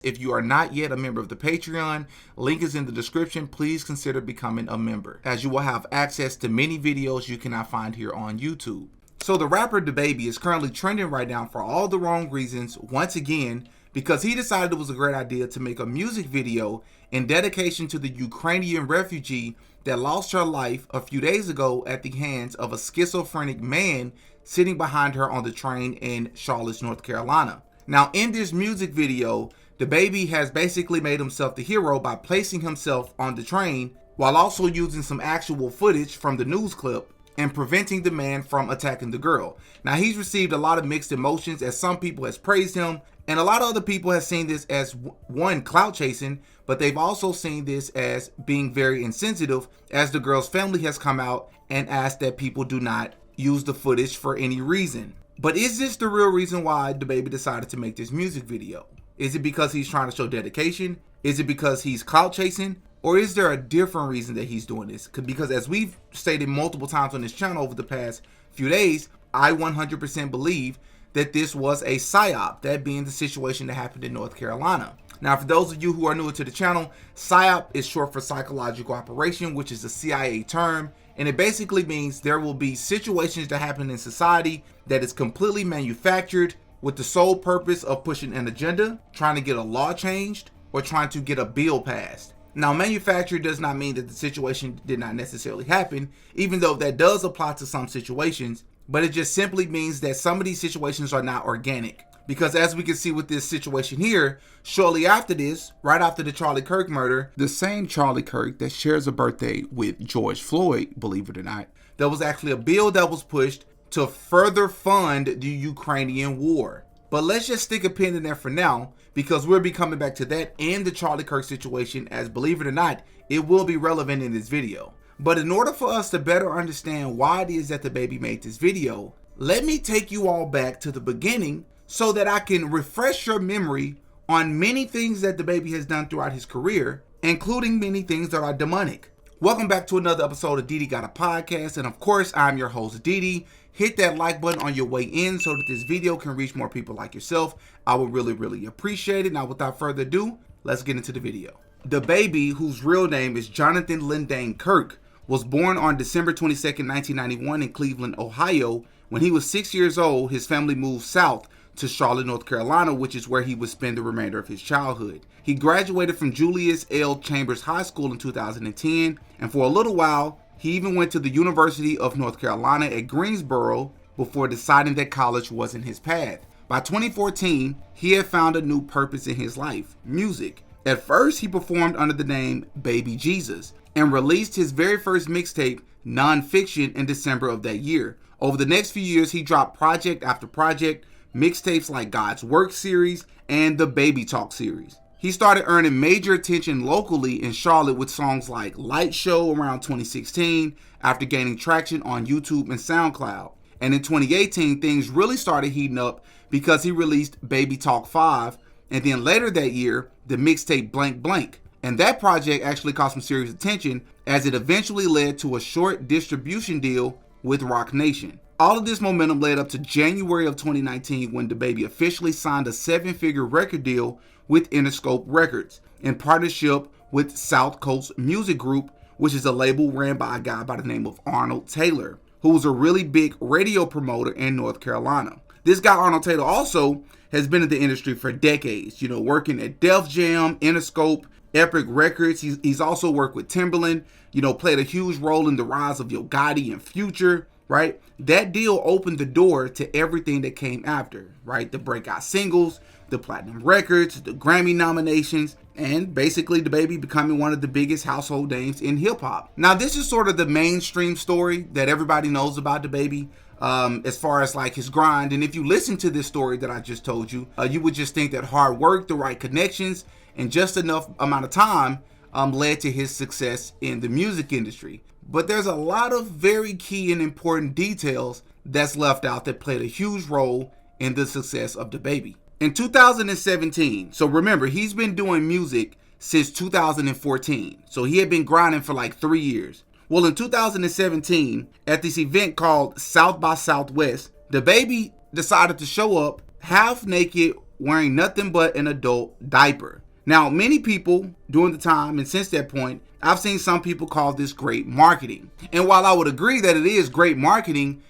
If you are not yet a member of the Patreon, link is in the description. Please consider becoming a member, as you will have access to many videos you cannot find here on YouTube. So the rapper DaBaby is currently trending right now for all the wrong reasons, once again, because he decided it was a great idea to make a music video in dedication to the Ukrainian refugee that lost her life a few days ago at the hands of a schizophrenic man sitting behind her on the train in Charlotte, North Carolina. Now, in this music video, DaBaby has basically made himself the hero by placing himself on the train while also using some actual footage from the news clip and preventing the man from attacking the girl. Now, he's received a lot of mixed emotions, as some people has praised him and a lot of other people have seen this as one, clout chasing, but they've also seen this as being very insensitive, as the girl's family has come out and asked that people do not use the footage for any reason. But is this the real reason why DaBaby decided to make this music video? Is it because he's trying to show dedication? Is it because he's clout chasing? Or is there a different reason that he's doing this? Because as we've stated multiple times on this channel over the past few days, I 100% believe that this was a psy-op, that being the situation that happened in North Carolina. Now, for those of you who are newer to the channel, psy-op is short for psychological operation, which is a CIA term. And it basically means there will be situations that happen in society that is completely manufactured with the sole purpose of pushing an agenda, trying to get a law changed, or trying to get a bill passed. Now, manufactured does not mean that the situation did not necessarily happen, even though that does apply to some situations, but it just simply means that some of these situations are not organic. Because as we can see with this situation here, shortly after this, right after the Charlie Kirk murder, the same Charlie Kirk that shares a birthday with George Floyd, believe it or not, there was actually a bill that was pushed to further fund the Ukrainian war. But let's just stick a pin in there for now, because we'll be coming back to that and the Charlie Kirk situation, as believe it or not, it will be relevant in this video. But in order for us to better understand why it is that DaBaby made this video, let me take you all back to the beginning so that I can refresh your memory on many things that DaBaby has done throughout his career, including many things that are demonic. Welcome back to another episode of Didi Got a Podcast, and of course, I'm your host, Didi. Hit that like button on your way in so that this video can reach more people like yourself. I would really appreciate it. Now, without further ado, let's get into the video. DaBaby, whose real name is Jonathan Lindane Kirk, was born on December 22nd, 1991 in Cleveland, Ohio. When he was 6 years old, his family moved south to Charlotte, North Carolina, which is where he would spend the remainder of his childhood. He graduated from Julius L. Chambers High School in 2010, and for a little while, he even went to the University of North Carolina at Greensboro before deciding that college wasn't his path. By 2014, he had found a new purpose in his life: music. At first, he performed under the name Baby Jesus and released his very first mixtape, Nonfiction, in December of that year. Over the next few years, he dropped project after project, mixtapes like God's Work series and the Baby Talk series. He started earning major attention locally in Charlotte with songs like Light Show around 2016, after gaining traction on YouTube and SoundCloud. And in 2018, things really started heating up because he released Baby Talk 5, and then later that year, the mixtape Blank Blank. And that project actually caught some serious attention, as it eventually led to a short distribution deal with Roc Nation. All of this momentum led up to January of 2019, when DaBaby officially signed a 7-figure record deal with Interscope Records in partnership with South Coast Music Group, which is a label ran by a guy by the name of Arnold Taylor, who was a really big radio promoter in North Carolina. This guy, Arnold Taylor, also has been in the industry for decades, working at Def Jam, Interscope, Epic Records. He's also worked with Timbaland, played a huge role in the rise of Yo Gotti and Future, right? That deal opened the door to everything that came after, right? The breakout singles, the platinum records, the Grammy nominations, and basically DaBaby becoming one of the biggest household names in hip hop. Now, this is sort of the mainstream story that everybody knows about DaBaby, as far as like his grind. And if you listen to this story that I just told you, you would just think that hard work, the right connections, and just enough amount of time led to his success in the music industry. But there's a lot of very key and important details that's left out that played a huge role in the success of DaBaby. In 2017, so remember, he's been doing music since 2014. So he had been grinding for like 3 years. Well, in 2017, at this event called South by Southwest, DaBaby decided to show up half naked wearing nothing but an adult diaper. Now, many people during the time and since that point, I've seen some people call this great marketing. And while I would agree that it is great marketing,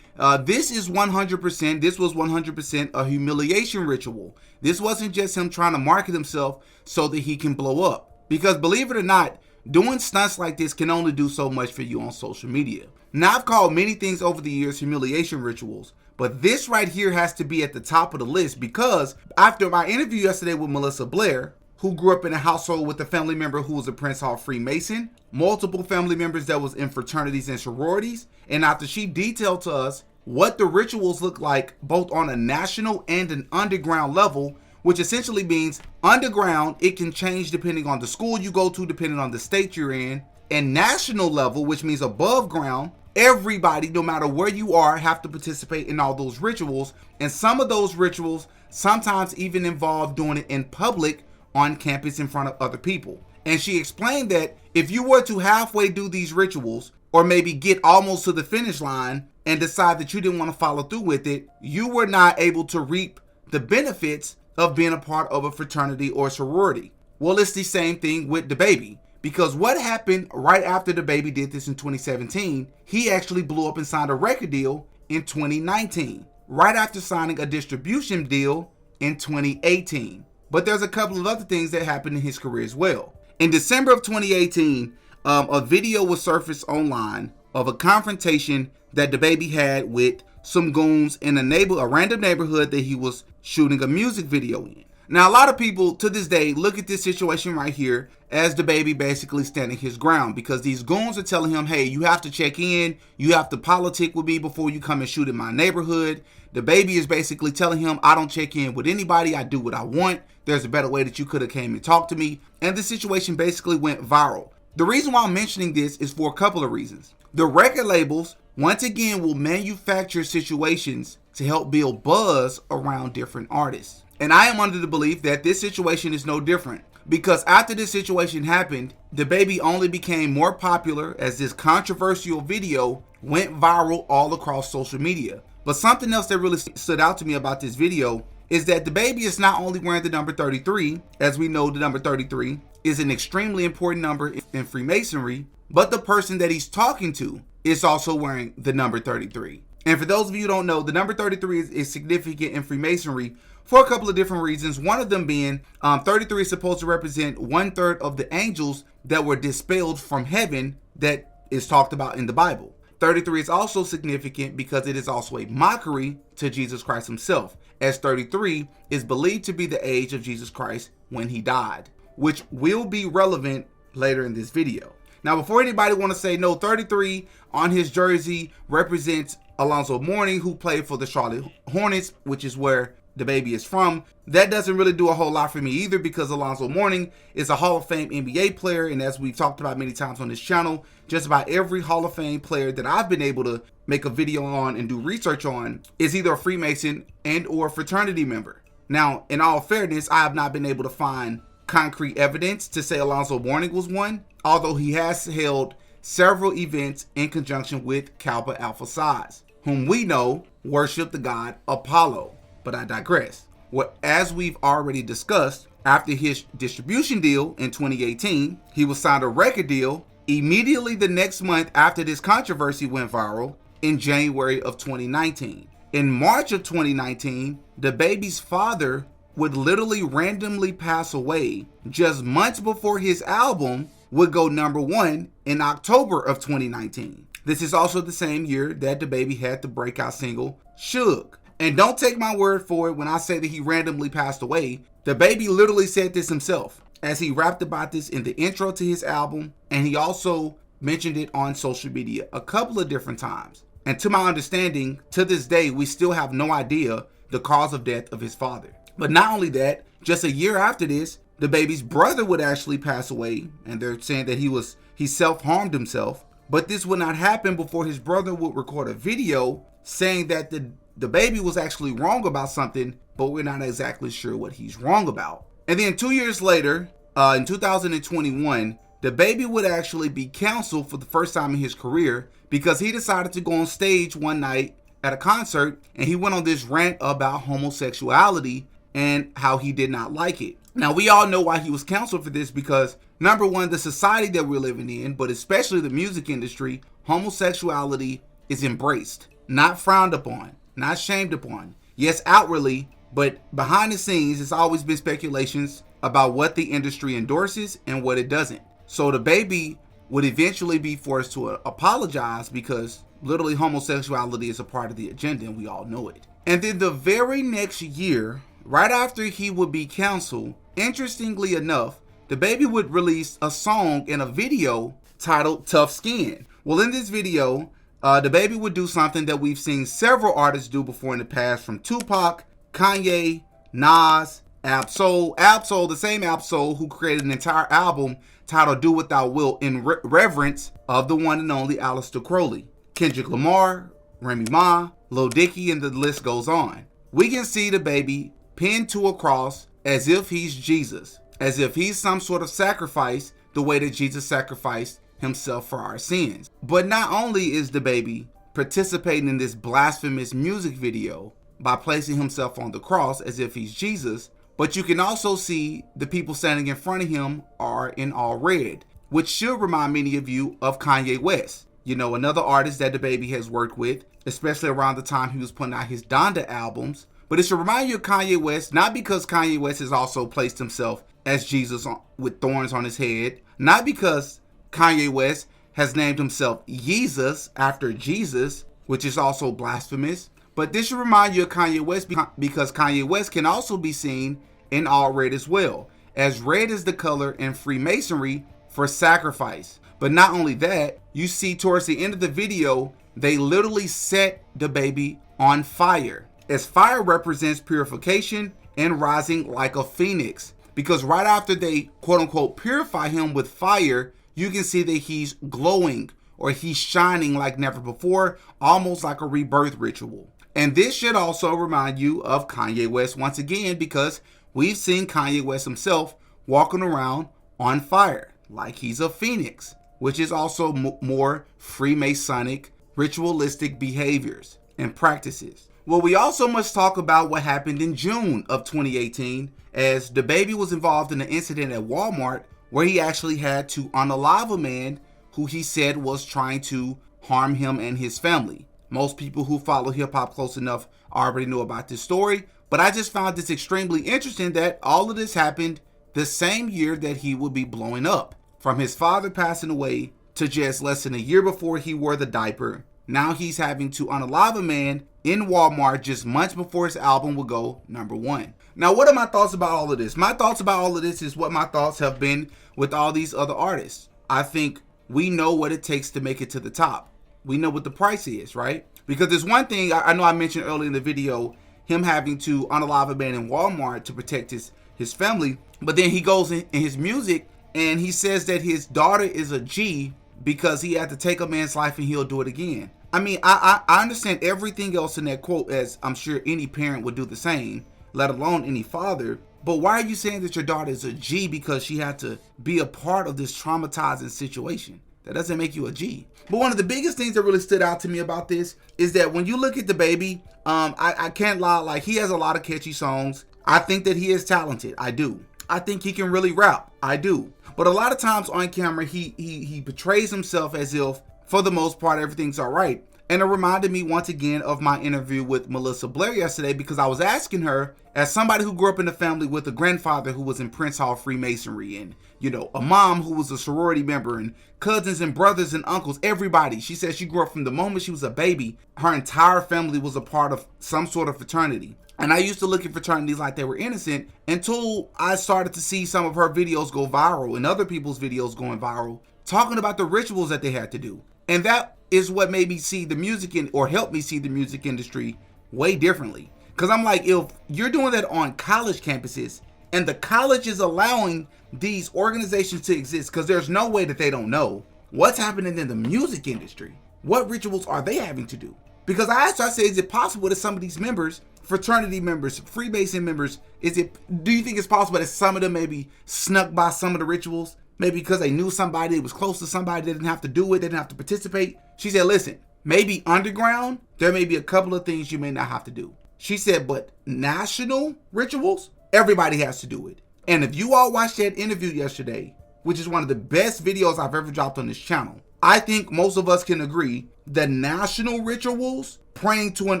this was 100% a humiliation ritual. This wasn't just him trying to market himself so that he can blow up. Because believe it or not, doing stunts like this can only do so much for you on social media. Now, I've called many things over the years humiliation rituals, but this right here has to be at the top of the list, because after my interview yesterday with Melissa Blair, who grew up in a household with a family member who was a Prince Hall Freemason, multiple family members that was in fraternities and sororities, and after she detailed to us what the rituals look like both on a national and an underground level, which essentially means underground, it can change depending on the school you go to, depending on the state you're in, and national level, which means above ground, everybody, no matter where you are, have to participate in all those rituals. And some of those rituals sometimes even involve doing it in public on campus in front of other people. And she explained that if you were to halfway do these rituals, or maybe get almost to the finish line and decide that you didn't want to follow through with it, you were not able to reap the benefits of being a part of a fraternity or sorority. Well, it's the same thing with DaBaby, because what happened right after DaBaby did this in 2017, he actually blew up and signed a record deal in 2019, right after signing a distribution deal in 2018. But there's a couple of other things that happened in his career as well. In December of 2018, a video was surfaced online of a confrontation that DaBaby had with some goons in a random neighborhood that he was shooting a music video in. Now, a lot of people to this day look at this situation right here as DaBaby basically standing his ground, because these goons are telling him, hey, you have to check in, you have to politic with me before you come and shoot in my neighborhood. DaBaby is basically telling him, I don't check in with anybody, I do what I want. There's a better way that you could have came and talked to me. And the situation basically went viral. The reason why I'm mentioning this is for a couple of reasons. The record labels, once again, will manufacture situations to help build buzz around different artists. And I am under the belief that this situation is no different, because after this situation happened, DaBaby only became more popular as this controversial video went viral all across social media. But something else that really stood out to me about this video is that DaBaby is not only wearing the number 33, as we know the number 33 is an extremely important number in Freemasonry, but the person that he's talking to is also wearing the number 33. And for those of you who don't know, the number 33 is significant in Freemasonry for a couple of different reasons. One of them being 33 is supposed to represent 1/3 of the angels that were dispelled from heaven that is talked about in the Bible. 33 is also significant because it is also a mockery to Jesus Christ himself, as 33 is believed to be the age of Jesus Christ when he died, which will be relevant later in this video. Now, before anybody want to say, no, 33 on his jersey represents Alonzo Mourning, who played for the Charlotte Hornets, which is where DaBaby is from. That doesn't really do a whole lot for me either, because Alonzo Mourning is a Hall of Fame NBA player, and as we've talked about many times on this channel, just about every Hall of Fame player that I've been able to make a video on and do research on is either a Freemason and or a fraternity member. Now, in all fairness, I have not been able to find concrete evidence to say Alonzo Mourning was one, although he has held several events in conjunction with Kappa Alpha Psi's, whom we know worship the god Apollo. But I digress. Well, as we've already discussed, after his distribution deal in 2018, he was signed a record deal immediately the next month after this controversy went viral in January of 2019. In March of 2019, DaBaby's father would literally randomly pass away just months before his album would go #1 in October of 2019. This is also the same year that DaBaby had the breakout single, Suge. And don't take my word for it when I say that he randomly passed away. DaBaby literally said this himself as he rapped about this in the intro to his album, and he also mentioned it on social media a couple of different times. And to my understanding, to this day, we still have no idea the cause of death of his father. But not only that, just a year after this, DaBaby's brother would actually pass away, and they're saying that he self-harmed himself. But this would not happen before his brother would record a video saying that DaBaby was actually wrong about something, but we're not exactly sure what he's wrong about. And then 2 years later, in 2021, DaBaby would actually be canceled for the first time in his career because he decided to go on stage one night at a concert, and he went on this rant about homosexuality and how he did not like it. Now, we all know why he was canceled for this because, number one, the society that we're living in, but especially the music industry, homosexuality is embraced, not frowned upon, not shamed upon. Yes, outwardly, but behind the scenes, it's always been speculations about what the industry endorses and what it doesn't. So DaBaby would eventually be forced to apologize because literally homosexuality is a part of the agenda and we all know it. And then the very next year, right after he would be canceled, interestingly enough, DaBaby would release a song and a video titled Tough Skin. Well, in this video, DaBaby would do something that we've seen several artists do before in the past, from Tupac, Kanye, Nas, Ab-Soul, the same Ab-Soul who created an entire album titled Do What Thou Wilt in reverence of the one and only Aleister Crowley, Kendrick Lamar, Remy Ma, Lil Dicky, and the list goes on. We can see DaBaby pinned to a cross as if he's Jesus, as if he's some sort of sacrifice the way that Jesus sacrificed himself for our sins. But not only is DaBaby participating in this blasphemous music video by placing himself on the cross as if he's Jesus, but you can also see the people standing in front of him are in all red, which should remind many of you of Kanye West. You know, another artist that DaBaby has worked with, especially around the time he was putting out his Donda albums. But it should remind you of Kanye West, not because Kanye West has also placed himself as Jesus with thorns on his head, not because Kanye West has named himself Yeezus after Jesus, which is also blasphemous. But this should remind you of Kanye West because Kanye West can also be seen in all red as well, as red is the color in Freemasonry for sacrifice. But not only that, you see towards the end of the video, they literally set DaBaby on fire, as fire represents purification and rising like a phoenix. Because right after they quote unquote purify him with fire, you can see that he's glowing or he's shining like never before, almost like a rebirth ritual. And this should also remind you of Kanye West once again, because we've seen Kanye West himself walking around on fire like he's a phoenix, which is also more Freemasonic, ritualistic behaviors and practices. Well, we also must talk about what happened in June of 2018, as DaBaby was involved in an incident at Walmart where he actually had to unalive a man who he said was trying to harm him and his family. Most people who follow hip-hop close enough already know about this story, but I just found this extremely interesting that all of this happened the same year that he would be blowing up. From his father passing away to just less than a year before he wore the diaper, now he's having to unalive a man in Walmart just months before his album would go #1. Now, what are my thoughts about all of this? My thoughts about all of this is what my thoughts have been with all these other artists. I think we know what it takes to make it to the top. We know what the price is, right? Because there's one thing, I know I mentioned earlier in the video, him having to unalive a man in Walmart to protect his family. But then he goes in his music and he says that his daughter is a G because he had to take a man's life and he'll do it again. I mean, I understand everything else in that quote, as I'm sure any parent would do the same, let alone any father. But why are you saying that your daughter is a G because she had to be a part of this traumatizing situation? That doesn't make you a G. But one of the biggest things that really stood out to me about this is that when you look at DaBaby, I can't lie, like, he has a lot of catchy songs. I think that he is talented. I do. I think he can really rap. I do. But a lot of times on camera, he portrays himself as if, for the most part, everything's all right. And it reminded me once again of my interview with Melissa Blair yesterday, because I was asking her, as somebody who grew up in a family with a grandfather who was in Prince Hall Freemasonry, and, you know, a mom who was a sorority member, and cousins and brothers and uncles, everybody. She said she grew up from the moment she was a baby. Her entire family was a part of some sort of fraternity. And I used to look at fraternities like they were innocent until I started to see some of her videos go viral and other people's videos going viral, talking about the rituals that they had to do. And that is what made me see the music or helped me see the music industry way differently. Because I'm like, if you're doing that on college campuses and the college is allowing these organizations to exist, because there's no way that they don't know what's happening in the music industry. What rituals are they having to do? Because I asked her, I said, is it possible that some of these members, fraternity members, Freemason members, do you think it's possible that some of them maybe snuck by some of the rituals? Maybe because they knew somebody that was close to somebody, they didn't have to do it, they didn't have to participate. She said, listen, maybe underground, there may be a couple of things you may not have to do. She said, but national rituals, everybody has to do it. And if you all watched that interview yesterday, which is one of the best videos I've ever dropped on this channel, I think most of us can agree that national rituals, praying to an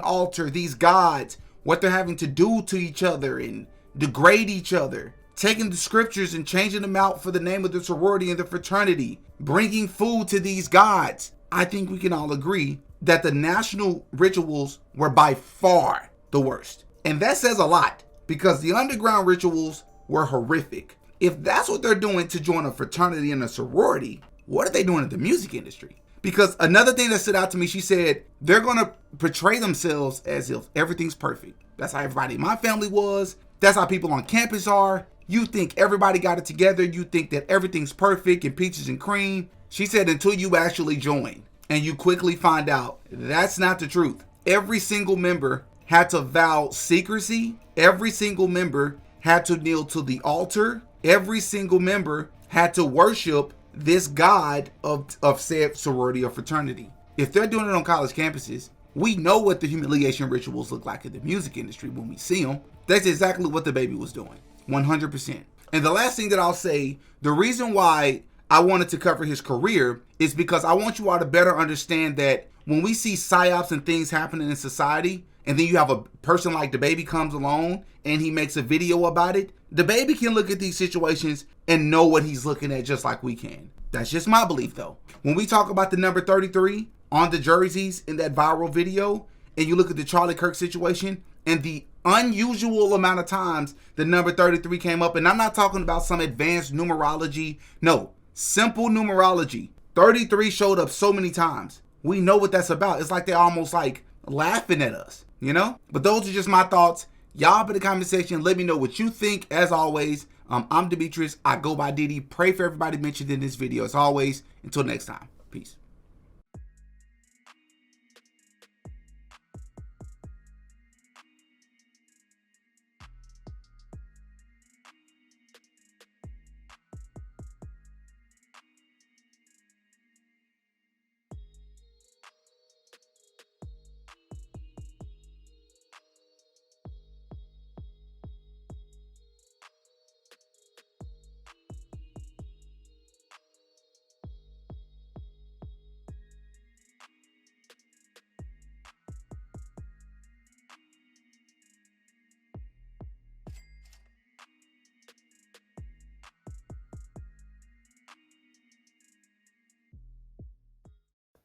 altar, these gods, what they're having to do to each other and degrade each other, taking the scriptures and changing them out for the name of the sorority and the fraternity, bringing food to these gods. I think we can all agree that the national rituals were by far the worst. And that says a lot, because the underground rituals were horrific. If that's what they're doing to join a fraternity and a sorority, what are they doing in the music industry? Because another thing that stood out to me, she said they're going to portray themselves as if everything's perfect. That's how everybody in my family was. That's how people on campus are. You think everybody got it together. You think that everything's perfect and peaches and cream. She said until you actually join and you quickly find out that's not the truth. Every single member had to vow secrecy. Every single member had to kneel to the altar. Every single member had to worship this god of said sorority or fraternity. If they're doing it on college campuses, we know what the humiliation rituals look like in the music industry when we see them. That's exactly what DaBaby was doing, 100%. And the last thing that I'll say, the reason why I wanted to cover his career is because I want you all to better understand that when we see psy-ops and things happening in society, and then you have a person like DaBaby comes along and he makes a video about it, DaBaby can look at these situations and know what he's looking at just like we can. That's just my belief though. When we talk about the number 33 on the jerseys in that viral video, and you look at the Charlie Kirk situation and the unusual amount of times the number 33 came up, and I'm not talking about some advanced numerology, no, simple numerology. 33 showed up so many times. We know what that's about. It's like they're almost like laughing at us, you know? But those are just my thoughts. Y'all in the comment section, let me know what you think. As always, I'm Demetrius. I go by Diddy. Pray for everybody mentioned in this video. As always, until next time. Peace.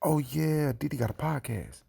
Oh yeah, Diddy got a podcast.